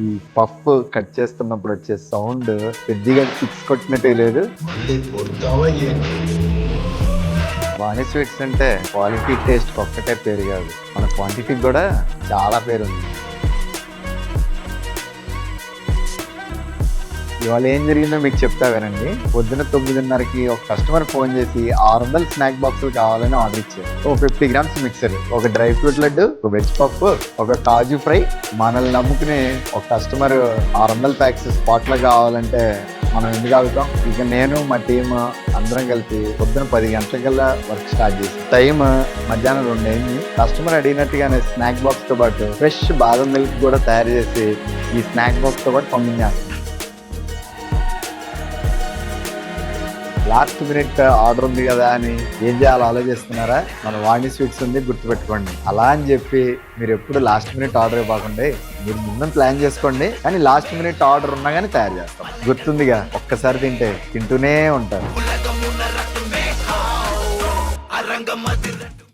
ఈ puff cut చేస్తున్నప్పుడు వచ్చే సౌండ్ పెద్దగా సిక్స్ కొట్టినట్టే లేదు. వాణి స్వీట్స్ అంటే క్వాలిటీ టేస్ట్ ఒక్కటే పేరు కాదు, మన క్వాంటిటీకి కూడా చాలా పేరు ఉంది. ఇవాళ ఏం జరిగిందో మీకు చెప్తా వినండి. పొద్దున 9:30కి ఒక కస్టమర్ ఫోన్ చేసి 600 స్నాక్ బాక్సులు కావాలని ఆర్డర్ ఇచ్చారు. ఓ 50 గ్రామ్స్ మిక్సర్, ఒక డ్రై ఫ్రూట్ లడ్డు, ఒక వెజ్ పఫ్, ఒక కాజు ఫ్రై. మనల్ని నమ్ముకుని ఒక కస్టమర్ 600 ప్యాక్స్ స్పాట్ లో కావాలంటే మనం ఎందుకు ఆగుతాం? ఇక నేను మా టీమ్ అందరం కలిపి పొద్దున 10 గంటలకల్లా వర్క్ స్టార్ట్ చేసాం. టైం మధ్యాహ్నం 2 అయింది. కస్టమర్ అడిగినట్టుగానే స్నాక్ బాక్స్ తో పాటు ఫ్రెష్ బాదం మిల్క్ కూడా తయారు చేసి ఈ స్నాక్ బాక్స్ తో పాటు పంపించేస్తాం. లాస్ట్ మినిట్ ఆర్డర్ ఉంది కదా అని ఏం చేయాలో ఆలోచిస్తున్నారా? మన వాణి స్వీట్స్ ఉంది, గుర్తుపెట్టుకోండి. అలా అని చెప్పి మీరు ఎప్పుడు లాస్ట్ మినిట్ ఆర్డర్ ఇవ్వకండి. మీరు ముందు ప్లాన్ చేసుకోండి, కానీ లాస్ట్ మినిట్ ఆర్డర్ ఉన్నా కానీ తయారు చేస్తాం. గుర్తుందిగా, ఒక్కసారి తింటే తింటూనే ఉంటారు.